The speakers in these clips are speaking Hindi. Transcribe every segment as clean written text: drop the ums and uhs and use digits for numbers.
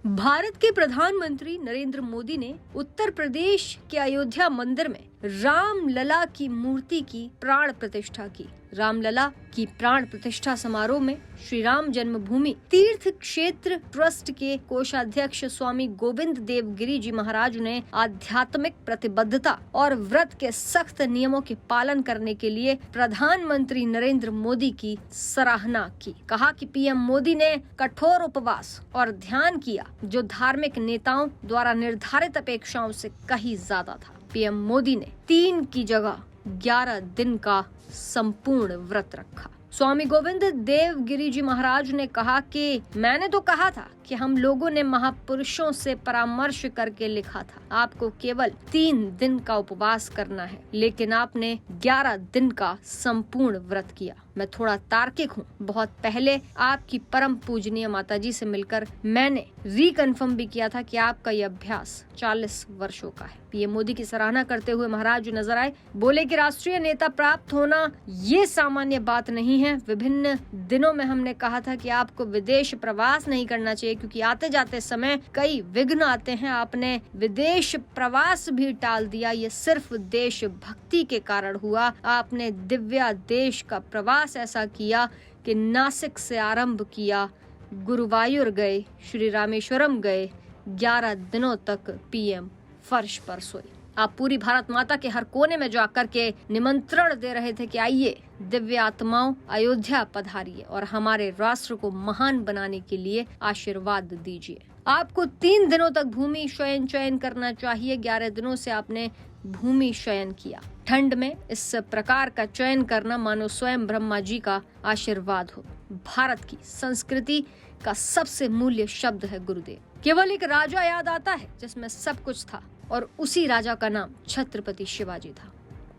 भारत के प्रधानमंत्री नरेंद्र मोदी ने उत्तर प्रदेश के अयोध्या मंदिर में रामलला की मूर्ति की प्राण प्रतिष्ठा की। रामलला की प्राण प्रतिष्ठा समारोह में श्री राम जन्मभूमि तीर्थ क्षेत्र ट्रस्ट के कोषाध्यक्ष स्वामी गोविंद देव गिरी जी महाराज ने आध्यात्मिक प्रतिबद्धता और व्रत के सख्त नियमों के पालन करने के लिए प्रधानमंत्री नरेंद्र मोदी की सराहना की। कहा कि पीएम मोदी ने कठोर उपवास और ध्यान किया, जो धार्मिक नेताओं द्वारा निर्धारित अपेक्षाओं से कहीं ज्यादा था। पीएम मोदी ने 3 की जगह 11 दिन का संपूर्ण व्रत रखा। स्वामी गोविंद देव गिरी जी महाराज ने कहा कि मैंने तो कहा था कि हम लोगों ने महापुरुषों से परामर्श करके लिखा था, आपको केवल 3 दिन का उपवास करना है, लेकिन आपने 11 दिन का संपूर्ण व्रत किया। मैं थोड़ा तार्किक हूँ। बहुत पहले आपकी परम पूजनीय माताजी से मिलकर मैंने रिकन्फर्म भी किया था कि आपका यह अभ्यास 40 वर्षों का है। पीएम मोदी की सराहना करते हुए महाराज नजर आए, बोले कि राष्ट्रीय नेता प्राप्त होना ये सामान्य बात नहीं है। विभिन्न दिनों में हमने कहा था कि आपको विदेश प्रवास नहीं करना चाहिए, क्योंकि आते जाते समय कई विघ्न आते हैं। आपने विदेश प्रवास भी टाल दिया, ये सिर्फ देशभक्ति के कारण हुआ। आपने दिव्या देश का प्रवास ऐसा किया कि नासिक से आरंभ किया, गुरुवायूर गए, श्री रामेश्वरम गए, 11 दिनों तक पीएम फर्श पर सोए। आप पूरी भारत माता के हर कोने में जाकर के निमंत्रण दे रहे थे कि आइए दिव्य आत्माओं, अयोध्या पधारिए और हमारे राष्ट्र को महान बनाने के लिए आशीर्वाद दीजिए। आपको 3 दिनों तक भूमि शयन चयन करना चाहिए। 11 दिनों से आपने भूमि शयन किया। ठंड में इस प्रकार का चयन करना मानो स्वयं ब्रह्मा जी का आशीर्वाद हो। भारत की संस्कृति का सबसे मूल्य शब्द है गुरुदेव। केवल एक राजा याद आता है जिसमें सब कुछ था, और उसी राजा का नाम छत्रपति शिवाजी था।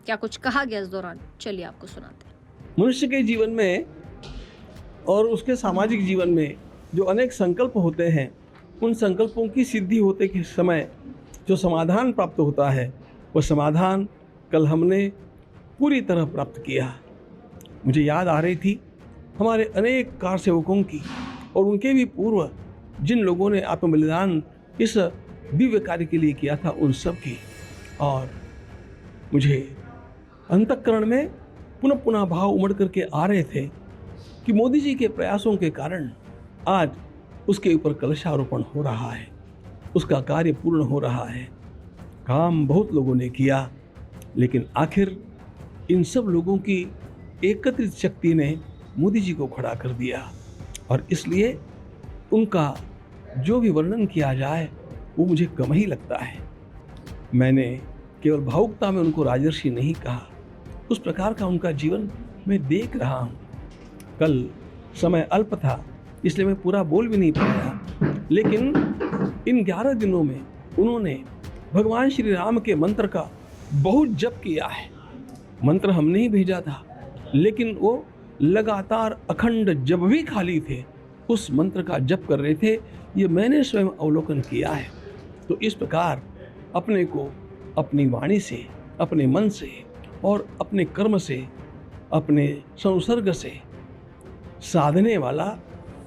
क्या कुछ कहा गया इस दौरान, चलिए आपको सुनाते हैं। मनुष्य के जीवन में और उसके सामाजिक जीवन में जो अनेक संकल्प होते हैं, उन संकल्पों की सिद्धि होते के समय जो समाधान प्राप्त होता है, वह समाधान कल हमने पूरी तरह प्राप्त किया। मुझे याद आ रही थी हमारे अनेक कार सेवकों की, और उनके भी पूर्व जिन लोगों ने आत्म बलिदान इस दिव्य कार्य के लिए किया था, उन सब की। और मुझे अंतःकरण में पुनः पुनः भाव उमड़ करके आ रहे थे कि मोदी जी के प्रयासों के कारण आज उसके ऊपर कलशारोपण हो रहा है, उसका कार्य पूर्ण हो रहा है। काम बहुत लोगों ने किया, लेकिन आखिर इन सब लोगों की एकत्रित शक्ति ने मोदी जी को खड़ा कर दिया। और इसलिए उनका जो भी वर्णन किया जाए वो मुझे कम ही लगता है। मैंने केवल भावुकता में उनको राजर्षि नहीं कहा, उस प्रकार का उनका जीवन मैं देख रहा हूँ। कल समय अल्प था, इसलिए मैं पूरा बोल भी नहीं पाया, लेकिन इन 11 दिनों में उन्होंने भगवान श्री राम के मंत्र का बहुत जप किया है। मंत्र हमने ही भेजा था, लेकिन वो लगातार अखंड जब भी खाली थे उस मंत्र का जप कर रहे थे। ये मैंने स्वयं अवलोकन किया है। तो इस प्रकार अपने को अपनी वाणी से, अपने मन से और अपने कर्म से, अपने संसर्ग से साधने वाला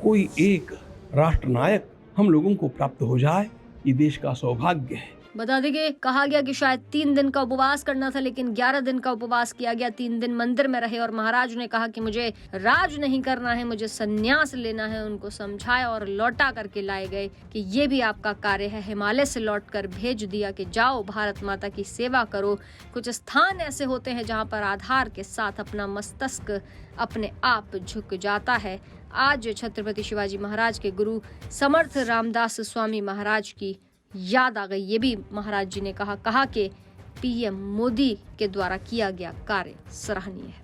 कोई एक राष्ट्रनायक हम लोगों को प्राप्त हो जाए, ये देश का सौभाग्य है। बता दें कि कहा गया कि शायद 3 दिन का उपवास करना था, लेकिन 11 दिन का उपवास किया गया। 3 दिन मंदिर में रहे और महाराज ने कहा कि मुझे राज नहीं करना है, मुझे संन्यास लेना है। उनको समझाया और लौटा करके लाए गए कि ये भी आपका कार्य है। हिमालय से लौटकर भेज दिया कि जाओ भारत माता की सेवा करो। कुछ स्थान ऐसे होते हैं जहाँ पर आधार के साथ अपना मस्तिष्क अपने आप झुक जाता है। आज छत्रपति शिवाजी महाराज के गुरु समर्थ रामदास स्वामी महाराज की याद आ गई। ये भी महाराज जी ने कहा कि पीएम मोदी के द्वारा किया गया कार्य सराहनीय है।